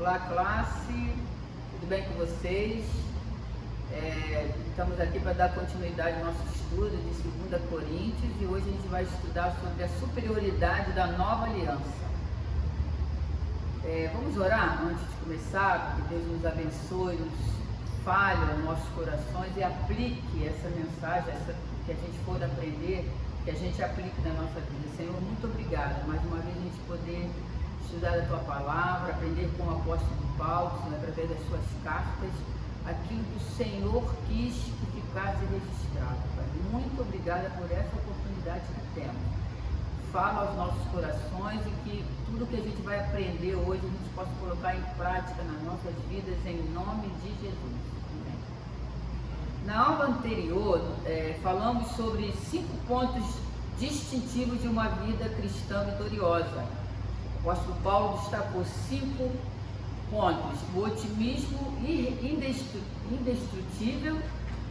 Olá, classe, tudo bem com vocês? Estamos aqui para dar continuidade ao nosso estudo de 2 Coríntios e hoje a gente vai estudar sobre a superioridade da nova aliança. Vamos orar antes de começar, que Deus nos abençoe, nos fale aos nossos corações e aplique essa mensagem, essa que a gente for aprender, que a gente aplique na nossa vida. Senhor, muito obrigada, mais uma vez a gente poder estudar a Tua Palavra, aprender com o apóstolo Paulo, Senhor, através das Suas cartas, aquilo que o Senhor quis que ficasse registrado, Pai. Muito obrigada por essa oportunidade que temos. Fala aos nossos corações e que tudo que a gente vai aprender hoje a gente possa colocar em prática nas nossas vidas, em nome de Jesus. Amém. Na aula anterior, falamos sobre 5 pontos distintivos de uma vida cristã vitoriosa. O apóstolo Paulo destacou 5 pontos: o otimismo indestrutível,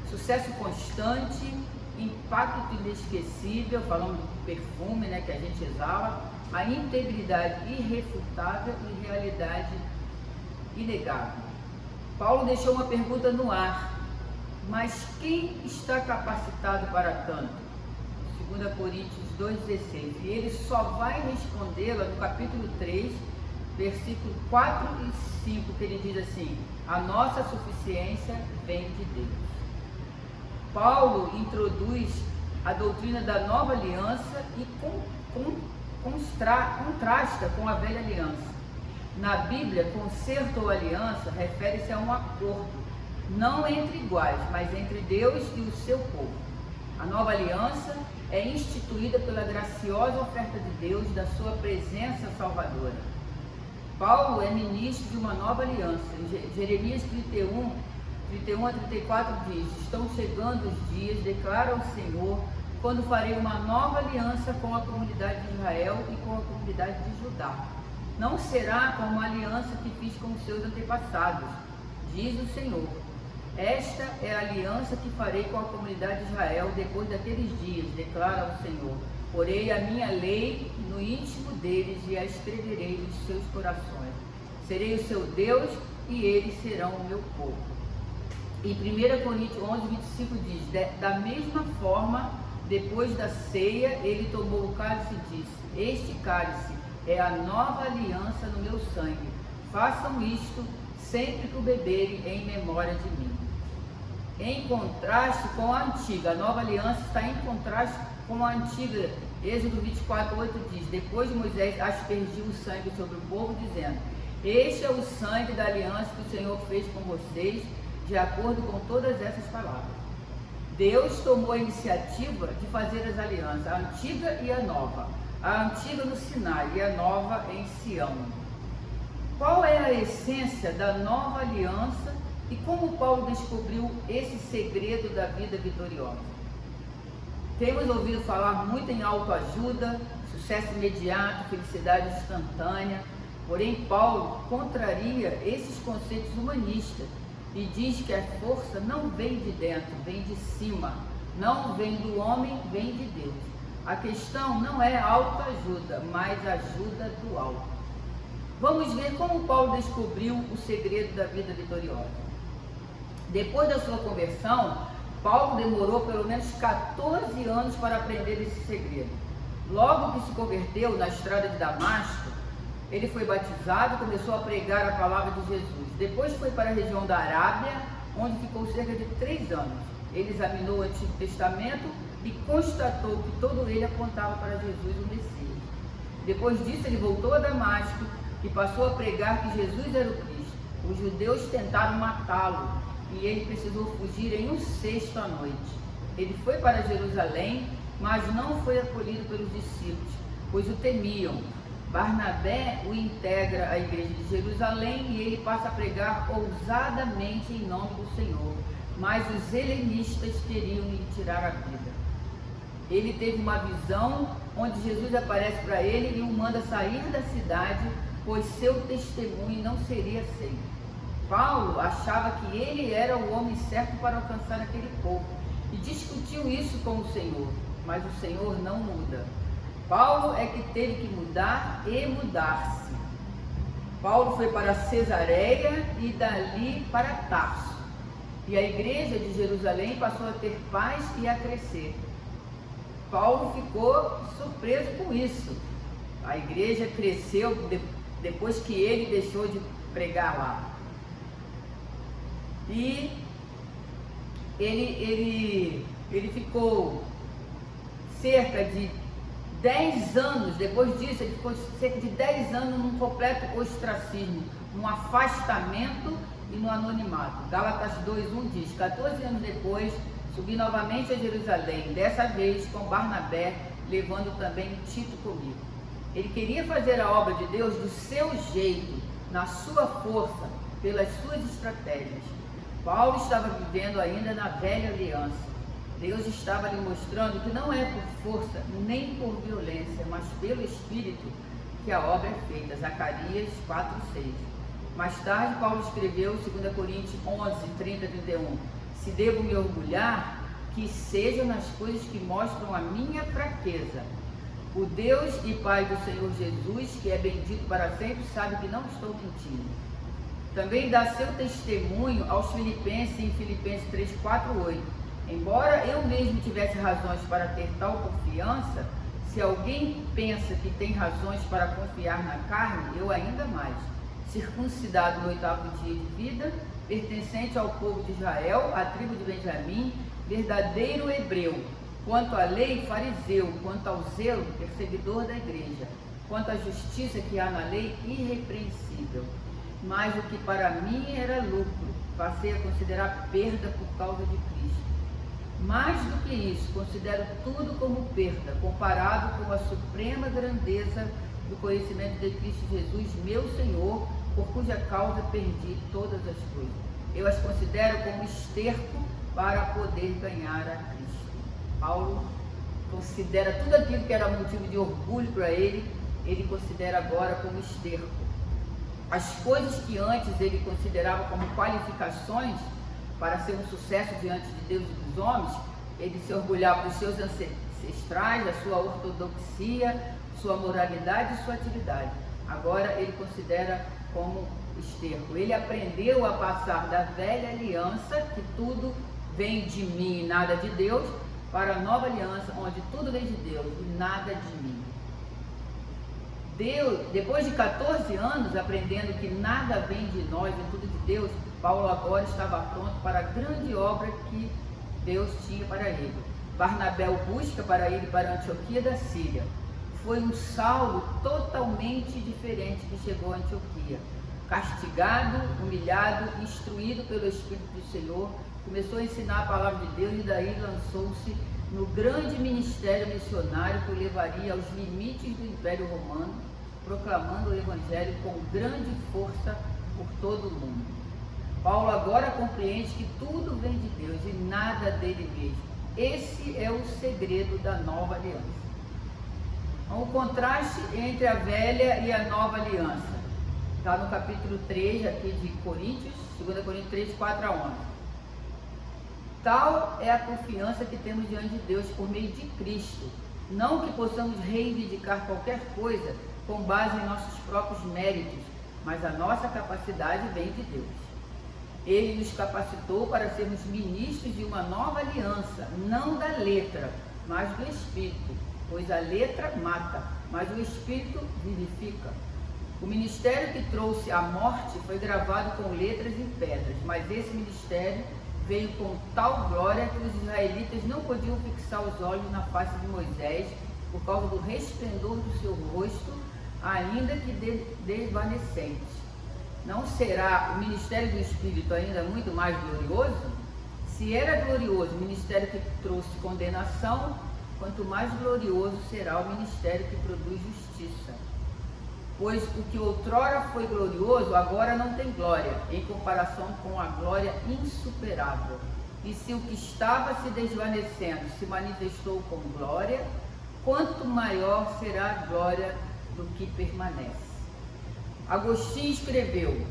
sucesso constante, impacto inesquecível, falando do perfume, que a gente exala, a integridade irrefutável e realidade inegável. Paulo deixou uma pergunta no ar: mas quem está capacitado para tanto? 2 Coríntios 2,16. E ele só vai respondê-la no capítulo 3, versículo 4 e 5, que ele diz assim: a nossa suficiência vem de Deus. Paulo introduz a doutrina da nova aliança e contrasta com a velha aliança. Na Bíblia, concerto ou aliança refere-se a um acordo, não entre iguais, mas entre Deus e o seu povo. A nova aliança é instituída pela graciosa oferta de Deus da sua presença salvadora. Paulo é ministro de uma nova aliança. Em Jeremias 31 a 34 diz: estão chegando os dias, declara o Senhor, quando farei uma nova aliança com a comunidade de Israel e com a comunidade de Judá. Não será como a aliança que fiz com os seus antepassados, diz o Senhor. Esta é a aliança que farei com a comunidade de Israel depois daqueles dias, declara o Senhor. Porei a minha lei no íntimo deles e a escreverei nos seus corações. Serei o seu Deus e eles serão o meu povo. Em 1 Coríntios 11, 25 diz: da mesma forma, depois da ceia, ele tomou o cálice e disse: este cálice é a nova aliança no meu sangue. Façam isto sempre que o beberem em memória de mim. Em contraste com a antiga, a nova aliança está em contraste com a antiga. Êxodo 24:8 diz: depois Moisés aspergiu o sangue sobre o povo, dizendo: este é o sangue da aliança que o Senhor fez com vocês, de acordo com todas essas palavras. Deus tomou a iniciativa de fazer as alianças, a antiga e a nova. A antiga no Sinai e a nova em Sião. Qual é a essência da nova aliança e como Paulo descobriu esse segredo da vida vitoriosa? Temos ouvido falar muito em autoajuda, sucesso imediato, felicidade instantânea, porém Paulo contraria esses conceitos humanistas e diz que a força não vem de dentro, vem de cima, não vem do homem, vem de Deus. A questão não é autoajuda, mas ajuda do alto. Vamos ver como Paulo descobriu o segredo da vida vitoriosa. Depois da sua conversão, Paulo demorou pelo menos 14 anos para aprender esse segredo. Logo que se converteu na estrada de Damasco, ele foi batizado e começou a pregar a palavra de Jesus. Depois foi para a região da Arábia, onde ficou cerca de 3 anos. Ele examinou o Antigo Testamento e constatou que todo ele apontava para Jesus, o Messias. Depois disso, ele voltou a Damasco e passou a pregar que Jesus era o Cristo. Os judeus tentaram matá-lo e ele precisou fugir em um sexto à noite. Ele foi para Jerusalém, mas não foi acolhido pelos discípulos, pois o temiam. Barnabé o integra à igreja de Jerusalém e ele passa a pregar ousadamente em nome do Senhor, mas os helenistas queriam lhe tirar a vida. Ele teve uma visão onde Jesus aparece para ele e o manda sair da cidade, pois seu testemunho não seria aceito. Paulo achava que ele era o homem certo para alcançar aquele povo e discutiu isso com o Senhor, mas o Senhor não muda. Paulo é que teve que mudar e mudar-se. Paulo foi para Cesareia e dali para Tarso. E a igreja de Jerusalém passou a ter paz e a crescer. Paulo ficou surpreso com isso. A igreja cresceu depois que ele deixou de pregar lá. E ele ficou cerca de 10 anos, depois disso, ele ficou cerca de 10 anos num completo ostracismo, num afastamento e no anonimato. Gálatas 2:1 diz: 14 anos depois, subi novamente a Jerusalém, dessa vez com Barnabé, levando também Tito comigo. Ele queria fazer a obra de Deus do seu jeito, na sua força, pelas suas estratégias. Paulo estava vivendo ainda na velha aliança. Deus estava lhe mostrando que não é por força nem por violência, mas pelo Espírito que a obra é feita. Zacarias 4:6. Mais tarde, Paulo escreveu 2 Coríntios 11:30-31. Se devo me orgulhar, que seja nas coisas que mostram a minha fraqueza. O Deus e Pai do Senhor Jesus, que é bendito para sempre, sabe que não estou mentindo. Também dá seu testemunho aos Filipenses em Filipenses 3:4-8. Embora eu mesmo tivesse razões para ter tal confiança, se alguém pensa que tem razões para confiar na carne, eu ainda mais. Circuncidado no 8º dia de vida, pertencente ao povo de Israel, à tribo de Benjamim, verdadeiro hebreu, quanto à lei, fariseu, quanto ao zelo, perseguidor da igreja, quanto à justiça que há na lei, irrepreensível. Mas o que para mim era lucro, passei a considerar perda por causa de Cristo. Mais do que isso, considero tudo como perda, comparado com a suprema grandeza do conhecimento de Cristo Jesus, meu Senhor, por cuja causa perdi todas as coisas. Eu as considero como esterco para poder ganhar a Cristo. Paulo considera tudo aquilo que era motivo de orgulho para ele considera agora como esterco. As coisas que antes ele considerava como qualificações para ser um sucesso diante de Deus e dos homens, ele se orgulhava dos seus ancestrais, da sua ortodoxia, sua moralidade e sua atividade. Agora ele considera como esterco. Ele aprendeu a passar da velha aliança, que tudo vem de mim e nada de Deus, para a nova aliança, onde tudo vem de Deus e nada de mim. Depois de 14 anos aprendendo que nada vem de nós e tudo de Deus, Paulo agora estava pronto para a grande obra que Deus tinha para ele. Barnabé o busca para ir para Antioquia da Síria. Foi um Saulo totalmente diferente que chegou a Antioquia. Castigado, humilhado, instruído pelo Espírito do Senhor, começou a ensinar a palavra de Deus e daí lançou-se no grande ministério missionário que o levaria aos limites do Império Romano, proclamando o Evangelho com grande força por todo o mundo. Paulo agora compreende que tudo vem de Deus e nada dele mesmo. Esse é o segredo da nova aliança. O contraste entre a velha e a nova aliança está no capítulo 3 aqui de Coríntios, 2 Coríntios 3, 4-11. Tal é a confiança que temos diante de Deus por meio de Cristo, não que possamos reivindicar qualquer coisa com base em nossos próprios méritos, mas a nossa capacidade vem de Deus. Ele nos capacitou para sermos ministros de uma nova aliança, não da letra, mas do Espírito, pois a letra mata, mas o Espírito vivifica. O ministério que trouxe a morte foi gravado com letras em pedras, mas esse ministério veio com tal glória que os israelitas não podiam fixar os olhos na face de Moisés por causa do resplendor do seu rosto, ainda que desvanecente. Não será o ministério do Espírito ainda muito mais glorioso? Se era glorioso o ministério que trouxe condenação, quanto mais glorioso será o ministério que produz justiça. Pois o que outrora foi glorioso, agora não tem glória, em comparação com a glória insuperável. E se o que estava se desvanecendo se manifestou com glória, quanto maior será a glória do que permanece. Agostinho escreveu: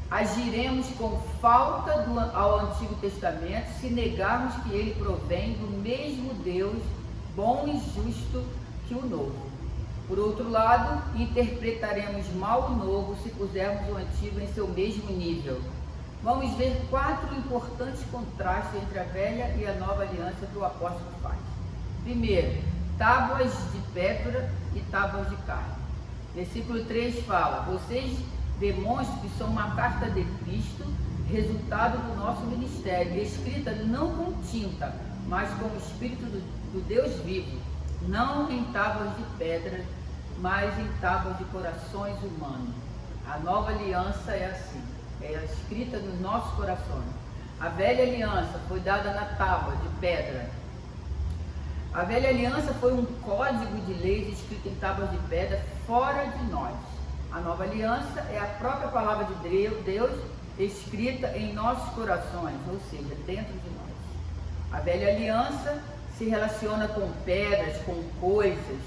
agiremos com falta ao Antigo Testamento se negarmos que ele provém do mesmo Deus, bom e justo, que o Novo. Por outro lado, interpretaremos mal o novo se pusermos o antigo em seu mesmo nível. Vamos ver 4 importantes contrastes entre a velha e a nova aliança que o apóstolo faz. Primeiro, tábuas de pedra e tábuas de carne. Versículo 3 fala: vocês demonstram que são uma carta de Cristo, resultado do nosso ministério, escrita não com tinta, mas com o Espírito do Deus vivo, não em tábuas de pedra, mas em tábuas de corações humanos. A nova aliança é assim, é escrita nos nossos corações. A velha aliança foi dada na tábua de pedra. A velha aliança foi um código de leis escrito em tábuas de pedra fora de nós. A nova aliança é a própria palavra de Deus escrita em nossos corações, ou seja, dentro de nós. A velha aliança se relaciona com pedras, com coisas.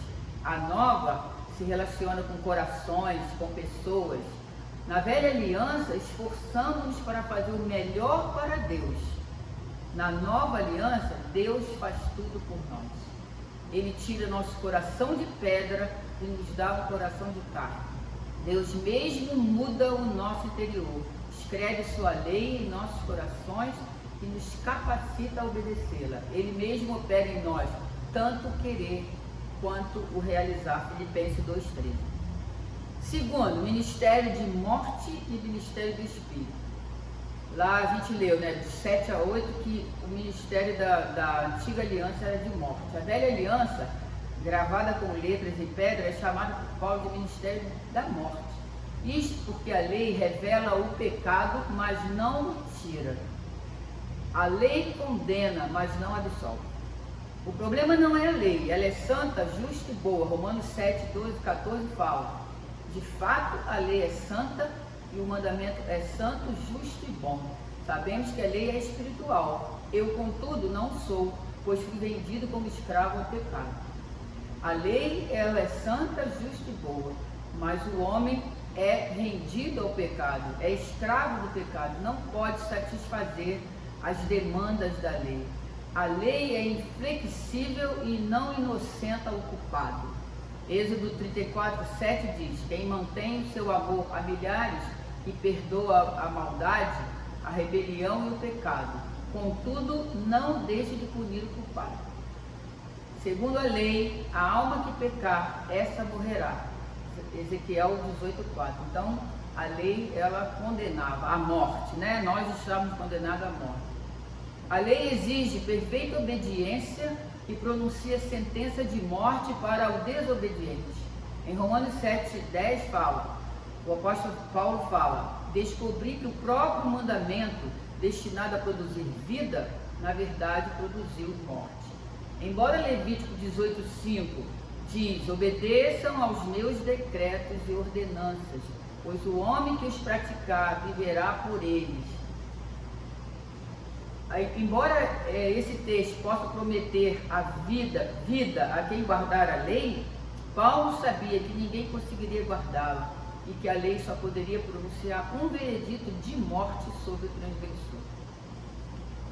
A nova se relaciona com corações, com pessoas. Na velha aliança, esforçamos-nos para fazer o melhor para Deus. Na nova aliança, Deus faz tudo por nós. Ele tira nosso coração de pedra e nos dá um coração de carne. Deus mesmo muda o nosso interior, escreve sua lei em nossos corações e nos capacita a obedecê-la. Ele mesmo opera em nós, tanto o querer quanto o realizar. Filipenses 2:13. Segundo, ministério de morte e ministério do Espírito. Lá a gente leu, de 7 a 8, que o ministério da antiga aliança era de morte. A velha aliança, gravada com letras em pedra, é chamada por Paulo de ministério da morte. Isto porque a lei revela o pecado, mas não o tira. A lei condena, mas não absolve. O problema não é a lei, ela é santa, justa e boa. Romanos 7, 12, 14 fala: de fato a lei é santa e o mandamento é santo, justo e bom. Sabemos que a lei é espiritual. Eu, contudo, não sou, pois fui vendido como escravo ao pecado. A lei, ela é santa, justa e boa, mas o homem é rendido ao pecado, é escravo do pecado, não pode satisfazer as demandas da lei. A lei é inflexível e não inocenta o culpado. Êxodo 34, 7 diz: quem mantém o seu amor a milhares e perdoa a maldade, a rebelião e o pecado, contudo não deixa de punir o culpado. Segundo a lei, a alma que pecar, essa morrerá. Ezequiel 18:4. Então, a lei, ela condenava a morte, Nós estávamos condenados à morte. A lei exige perfeita obediência e pronuncia sentença de morte para o desobediente. Em Romanos 7:10 o apóstolo Paulo fala: descobri que o próprio mandamento destinado a produzir vida, na verdade produziu morte. Embora Levítico 18:5 diz: obedeçam aos meus decretos e ordenanças, pois o homem que os praticar viverá por eles. Embora esse texto possa prometer a vida a quem guardar a lei, Paulo sabia que ninguém conseguiria guardá-la e que a lei só poderia pronunciar um veredito de morte sobre o transgressor.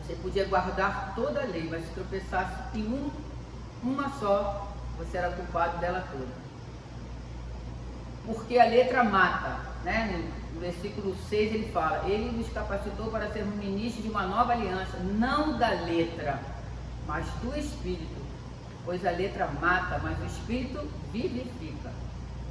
Você podia guardar toda a lei, mas se tropeçasse em uma só, você era culpado dela toda. Porque a letra mata, No versículo 6 ele fala: ele nos capacitou para sermos ministros de uma nova aliança, não da letra, mas do Espírito. Pois a letra mata, mas o Espírito vivifica.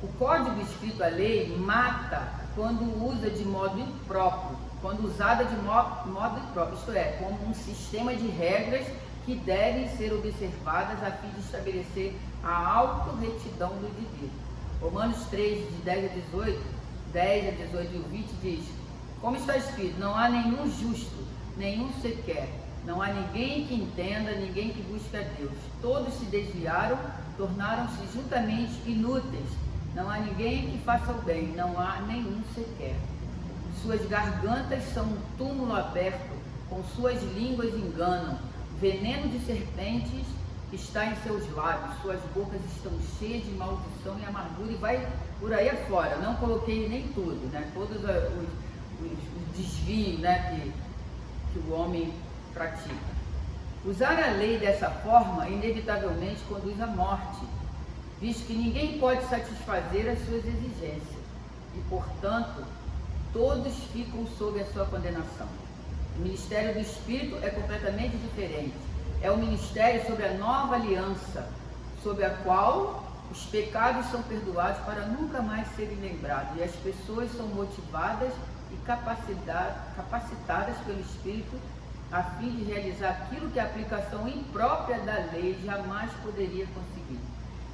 O código escrito, a lei, mata quando usa de modo impróprio, quando usada de modo impróprio, isto é, como um sistema de regras que devem ser observadas a fim de estabelecer a autorretidão do indivíduo. Romanos 3, de 10 a 18 e 20 diz: como está escrito, não há nenhum justo, nenhum sequer, não há ninguém que entenda, ninguém que busque a Deus. Todos se desviaram, tornaram-se juntamente inúteis. Não há ninguém que faça o bem, não há nenhum sequer. Suas gargantas são um túmulo aberto, com suas línguas enganam. Veneno de serpentes está em seus lábios, suas bocas estão cheias de maldição e amargura, e vai por aí afora. Não coloquei nem tudo, todos os desvios que o homem pratica. Usar a lei dessa forma inevitavelmente conduz à morte. visto que ninguém pode satisfazer as suas exigências e, portanto, todos ficam sob a sua condenação. O ministério do Espírito é completamente diferente. É o ministério sobre a nova aliança, sob a qual os pecados são perdoados para nunca mais serem lembrados, e as pessoas são motivadas e capacitadas pelo Espírito a fim de realizar aquilo que a aplicação imprópria da lei jamais poderia conseguir.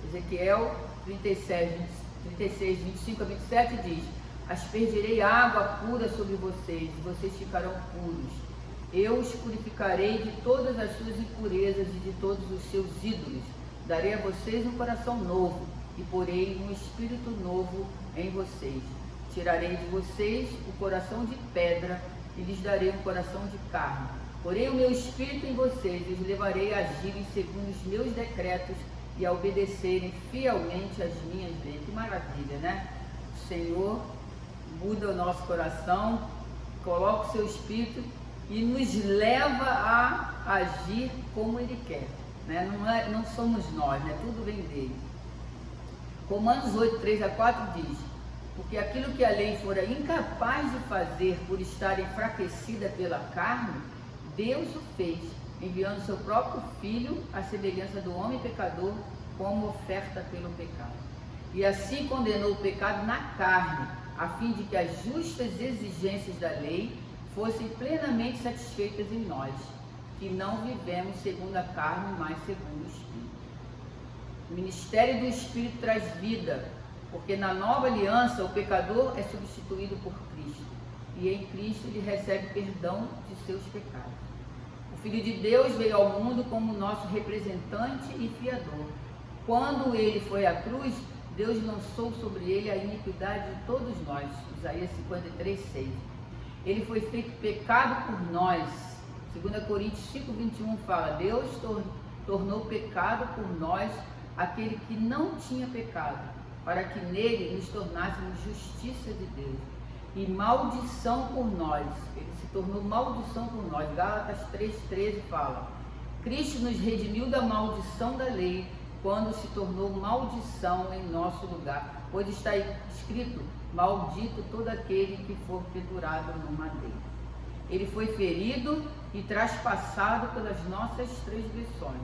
Ezequiel 36, 25 a 27 diz: aspergirei água pura sobre vocês, e vocês ficarão puros. Eu os purificarei de todas as suas impurezas e de todos os seus ídolos. Darei a vocês um coração novo e porei um espírito novo em vocês. Tirarei de vocês o coração de pedra e lhes darei um coração de carne. Porei o meu espírito em vocês e os levarei a agirem segundo os meus decretos e a obedecerem fielmente às minhas leis. Que maravilha, né? O Senhor muda o nosso coração, coloca o seu espírito e nos leva a agir como Ele quer. Né? Não somos nós, né? Tudo vem dele. Romanos 8, 3 a 4 diz: porque aquilo que a lei fora incapaz de fazer por estar enfraquecida pela carne, Deus o fez, enviando seu próprio Filho à semelhança do homem pecador como oferta pelo pecado. E assim condenou o pecado na carne, a fim de que as justas exigências da lei fossem plenamente satisfeitas em nós, que não vivemos segundo a carne, mas segundo o Espírito. O ministério do Espírito traz vida, porque na nova aliança o pecador é substituído por Cristo, e em Cristo ele recebe perdão de seus pecados. O Filho de Deus veio ao mundo como nosso representante e fiador. Quando ele foi à cruz, Deus lançou sobre ele a iniquidade de todos nós. Isaías 53, 6. Ele foi feito pecado por nós. 2 Coríntios 5, 21 fala: Deus tornou pecado por nós aquele que não tinha pecado, para que nele nos tornássemos justiça de Deus. E maldição por nós. Ele se tornou maldição por nós. Gálatas 3,13 fala: Cristo nos redimiu da maldição da lei, quando se tornou maldição em nosso lugar. Pois está escrito: maldito todo aquele que for pendurado no madeiro. Ele foi ferido e traspassado pelas nossas transgressões.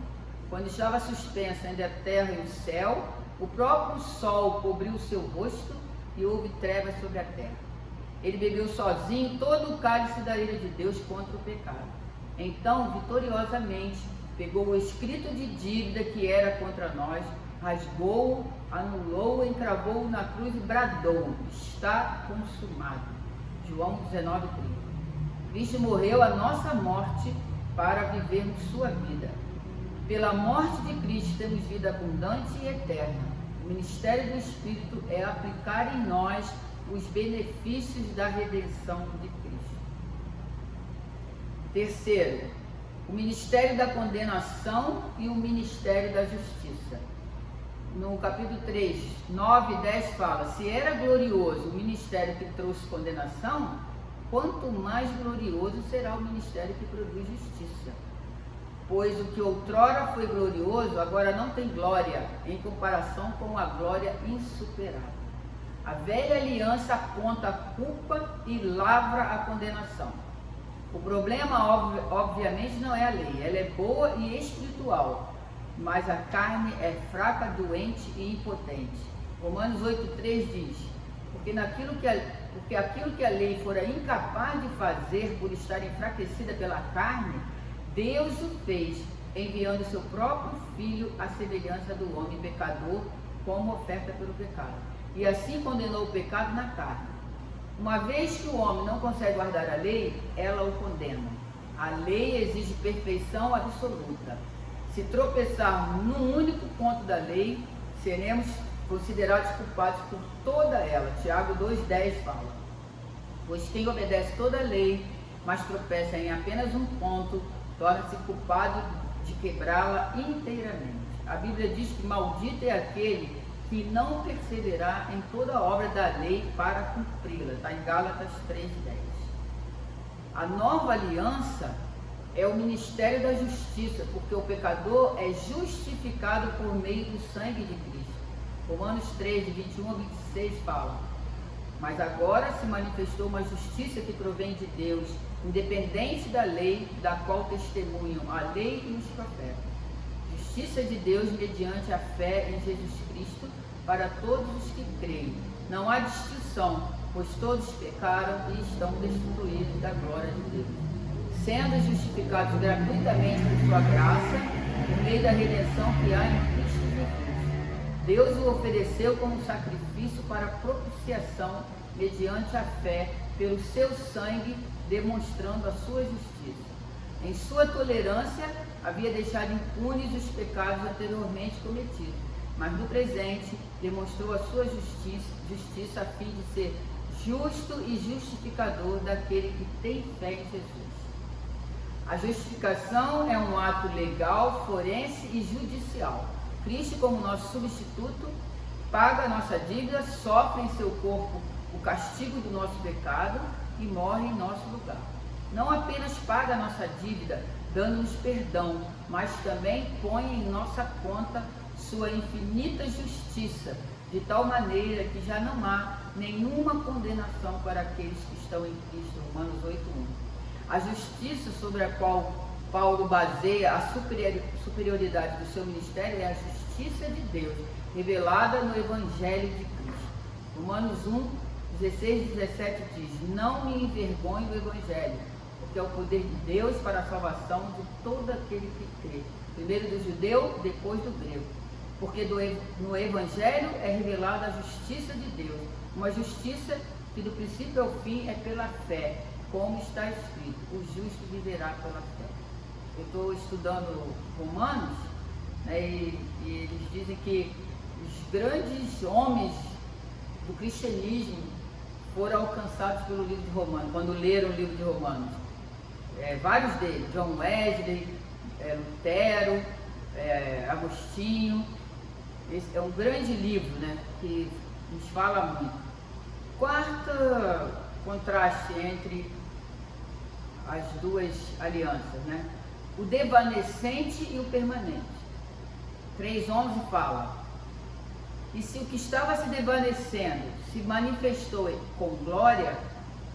Quando estava suspensa entre a terra e o céu, o próprio sol cobriu o seu rosto e houve trevas sobre a terra. Ele bebeu sozinho todo o cálice da ira de Deus contra o pecado. Então, vitoriosamente, pegou o escrito de dívida que era contra nós, rasgou-o, anulou-o, encravou-o na cruz e bradou: está consumado. João 19, 30. Cristo morreu a nossa morte para vivermos sua vida. Pela morte de Cristo temos vida abundante e eterna. O ministério do Espírito é aplicar em nós os benefícios da redenção de Cristo. Terceiro, o ministério da condenação e o ministério da justiça. No capítulo 3, 9 e 10 fala: se era glorioso o ministério que trouxe condenação, quanto mais glorioso será o ministério que produz justiça. Pois o que outrora foi glorioso, agora não tem glória, em comparação com a glória insuperável. A velha aliança aponta a culpa e lavra a condenação. O problema, obviamente, não é a lei, ela é boa e espiritual, mas a carne é fraca, doente e impotente. Romanos 8,3 diz: porque aquilo que a lei fora incapaz de fazer por estar enfraquecida pela carne, Deus o fez, enviando seu próprio Filho à semelhança do homem pecador, como oferta pelo pecado. E assim condenou o pecado na carne. Uma vez que o homem não consegue guardar a lei, ela o condena. A lei exige perfeição absoluta. Se tropeçarmos num único ponto da lei, seremos considerados culpados por toda ela. Tiago 2,10 fala: pois quem obedece toda a lei, mas tropeça em apenas um ponto, torna-se culpado de quebrá-la inteiramente. A Bíblia diz que maldito é aquele que não perseverar em toda a obra da lei para cumpri-la. Está em Gálatas 3,10. A nova aliança é o ministério da justiça, porque o pecador é justificado por meio do sangue de Cristo. Romanos 3, de 21 a 26 fala: mas agora se manifestou uma justiça que provém de Deus, independente da lei, da qual testemunham a lei e os profetas. Justiça de Deus mediante a fé em Jesus Cristo para todos os que creem. Não há distinção, pois todos pecaram e estão destituídos da glória de Deus, sendo justificados gratuitamente por sua graça, por meio da redenção que há em Cristo Jesus. Deus o ofereceu como sacrifício para propiciação mediante a fé pelo seu sangue, demonstrando a sua justiça. Em sua tolerância havia deixado impunes os pecados anteriormente cometidos, mas no presente demonstrou a sua justiça a fim de ser justo e justificador daquele que tem fé em Jesus. A justificação é um ato legal, forense e judicial. Cristo, como nosso substituto, paga a nossa dívida, sofre em seu corpo o castigo do nosso pecado e morre em nosso lugar. Não apenas paga a nossa dívida, dando-nos perdão, mas também põe em nossa conta sua infinita justiça, de tal maneira que já não há nenhuma condenação para aqueles que estão em Cristo. Romanos 8:1. A justiça sobre a qual Paulo baseia a superioridade do seu ministério é a justiça de Deus, revelada no Evangelho de Cristo. Romanos 1:16 e 17 diz: não me envergonhe do Evangelho, porque é o poder de Deus para a salvação de todo aquele que crê, primeiro do judeu, depois do grego. Porque no Evangelho é revelada a justiça de Deus, uma justiça que do princípio ao fim é pela fé, como está escrito: o justo viverá pela fé. Eu estou estudando Romanos, né, e eles dizem que os grandes homens do cristianismo foram alcançados pelo livro de Romanos, quando leram o livro de Romanos. Vários deles: John Wesley, Lutero, Agostinho. Esse é um grande livro, né, que nos fala muito. Quarto contraste entre as duas alianças, né? O devanecente e o permanente. 3:11 fala: e se o que estava se desvanecendo se manifestou com glória,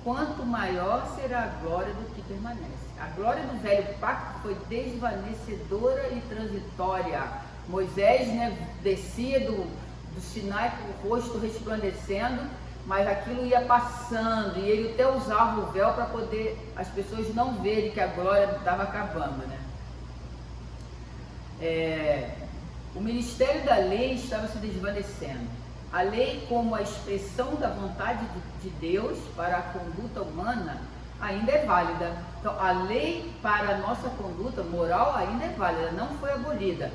quanto maior será a glória do que permanece. A glória do velho pacto foi desvanecedora e transitória. Moisés, né, descia do Sinai com o rosto resplandecendo, mas aquilo ia passando, e ele até usava o véu para poder as pessoas não verem que a glória estava acabando, né? O ministério da lei estava se desvanecendo. A lei, como a expressão da vontade de Deus para a conduta humana, ainda é válida. Então, a lei para a nossa conduta moral ainda é válida, não foi abolida.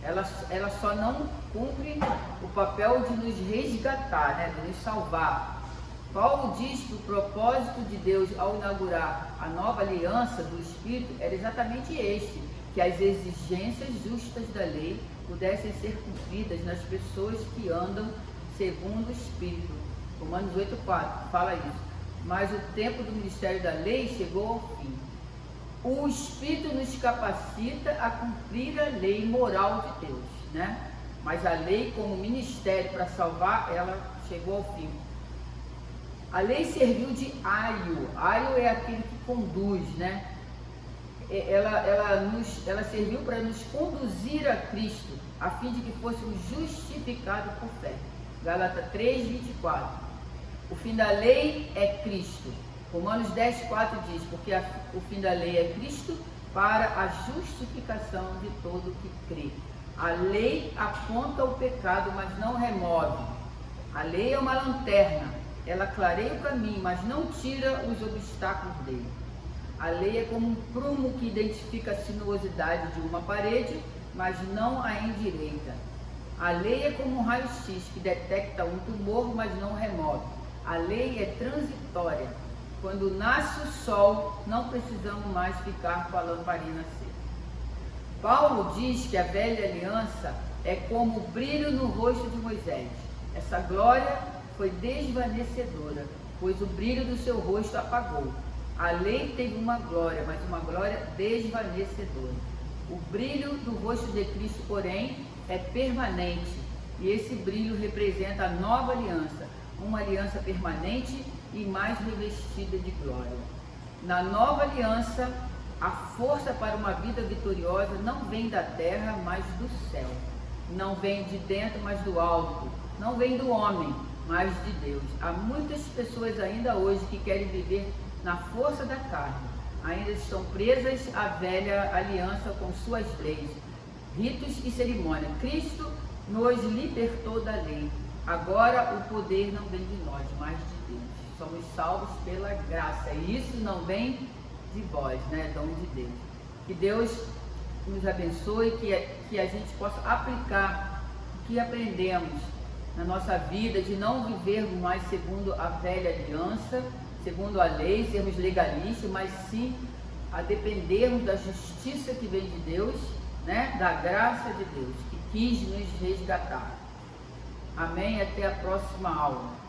Ela só não cumpre o papel de nos resgatar, né, de nos salvar. Paulo diz que o propósito de Deus ao inaugurar a nova aliança do Espírito era exatamente este: que as exigências justas da lei pudessem ser cumpridas nas pessoas que andam segundo o Espírito. Romanos 8:4 fala isso. Mas o tempo do ministério da lei chegou ao fim. O Espírito nos capacita a cumprir a lei moral de Deus, né? Mas a lei, como ministério para salvar, ela chegou ao fim. A lei serviu de aio. Aio é aquele que conduz, né? Ela serviu para nos conduzir a Cristo, a fim de que fôssemos justificados por fé. Gálatas 3:24. O fim da lei é Cristo. Romanos 10:4 diz: porque o fim da lei é Cristo para a justificação de todo que crê. A lei aponta o pecado, mas não remove. A lei é uma lanterna, ela clareia o caminho, mas não tira os obstáculos dele. A lei é como um prumo que identifica a sinuosidade de uma parede, mas não a endireita. A lei é como um raio-x que detecta um tumor, mas não remove. A lei é transitória. Quando nasce o sol, não precisamos mais ficar com a lamparina acesa. Paulo diz que a velha aliança é como o brilho no rosto de Moisés. Essa glória foi desvanecedora, pois o brilho do seu rosto apagou. A lei teve uma glória, mas uma glória desvanecedora. O brilho do rosto de Cristo, porém, é permanente. E esse brilho representa a nova aliança, uma aliança permanente e mais revestida de glória. Na nova aliança, a força para uma vida vitoriosa não vem da terra, mas do céu. Não vem de dentro, mas do alto. Não vem do homem, mas de Deus. Há muitas pessoas ainda hoje que querem viver na força da carne. Ainda estão presas à velha aliança com suas leis, ritos e cerimônias. Cristo nos libertou da lei. Agora o poder não vem de nós, mas de Deus. Somos salvos pela graça. E isso não vem de vós, né? Dom de Deus. Que Deus nos abençoe, que a gente possa aplicar o que aprendemos na nossa vida, de não vivermos mais segundo a velha aliança, segundo a lei, sermos legalistas, mas sim a dependermos da justiça que vem de Deus, né? Da graça de Deus, que quis nos resgatar. Amém? Até a próxima aula.